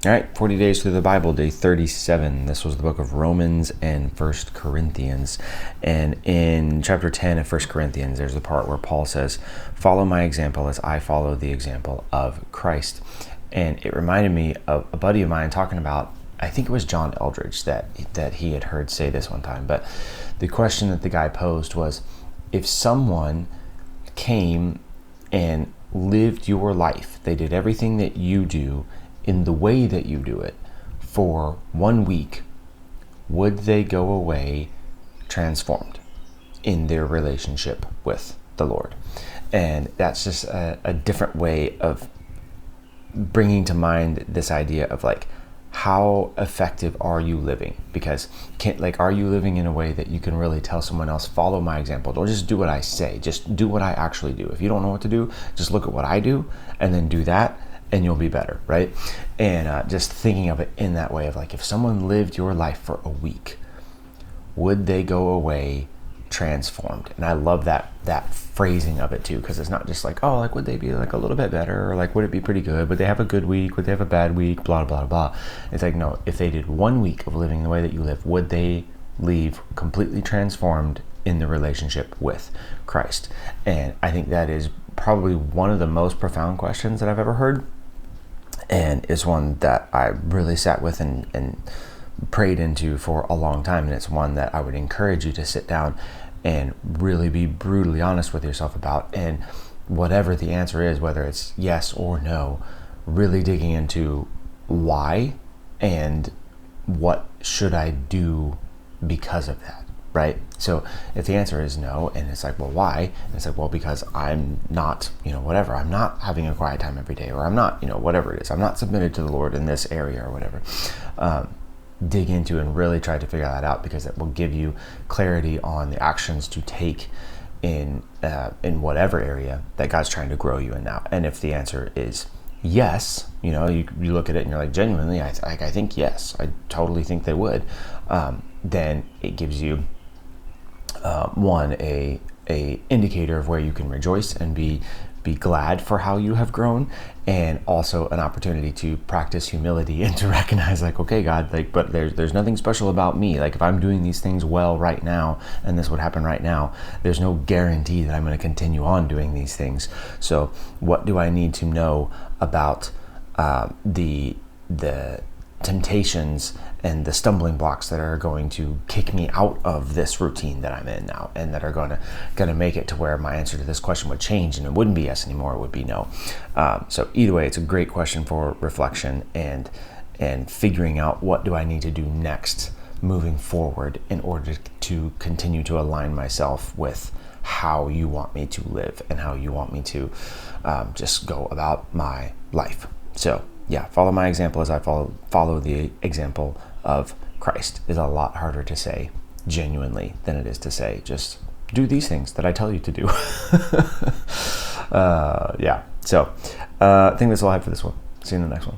All right, 40 days through the Bible, day 37. This was the book of Romans and 1 Corinthians. And in chapter 10 of 1 Corinthians, there's the part where Paul says, "Follow my example as I follow the example of Christ." And it reminded me of a buddy of mine talking about, I think it was John Eldridge that he had heard say this one time. But the question that the guy posed was, if someone came and lived your life, they did everything that you do in the way that you do it for 1 week, would they go away transformed in their relationship with the Lord? And that's just a different way of bringing to mind this idea of like, how effective are you living? Because are you living in a way that you can really tell someone else, follow my example? Don't just do what I say, just do what I actually do. If you don't know what to do, just look at what I do and then do that, and you'll be better, right? And just thinking of it in that way of like, if someone lived your life for a week, would they go away transformed? And I love that phrasing of it too, because it's not just like, oh, like, would they be like a little bit better, or like, would it be pretty good? Would they have a good week? Would they have a bad week? Blah, blah, blah. It's like, no, if they did 1 week of living the way that you live, would they leave completely transformed in the relationship with Christ? And I think that is probably one of the most profound questions that I've ever heard. And it's one that I really sat with and prayed into for a long time. And it's one that I would encourage you to sit down and really be brutally honest with yourself about. And whatever the answer is, whether it's yes or no, really digging into why and what should I do because of that, right? So if the answer is no, and it's like, well, why? And it's like, well, because I'm not, whatever, I'm not having a quiet time every day, or I'm not, whatever it is, I'm not submitted to the Lord in this area or whatever. Dig into and really try to figure that out, because it will give you clarity on the actions to take in whatever area that God's trying to grow you in now. And if the answer is yes, you look at it and you're like, genuinely, I think yes, I totally think they would. Then it gives you a indicator of where you can rejoice and be glad for how you have grown, and also an opportunity to practice humility and to recognize like, okay, God, like, but there's nothing special about me. Like, if I'm doing these things well right now, and this would happen right now, there's no guarantee that I'm going to continue on doing these things. So what do I need to know about the temptations and the stumbling blocks that are going to kick me out of this routine that I'm in now, and that are going to make it to where my answer to this question would change, and it wouldn't be yes anymore, it would be no. So either way, it's a great question for reflection and figuring out, what do I need to do next moving forward in order to continue to align myself with how you want me to live and how you want me to just go about my life. So yeah, follow my example as I follow the example of Christ is a lot harder to say genuinely than it is to say, just do these things that I tell you to do. So I think that's all I have for this one. See you in the next one.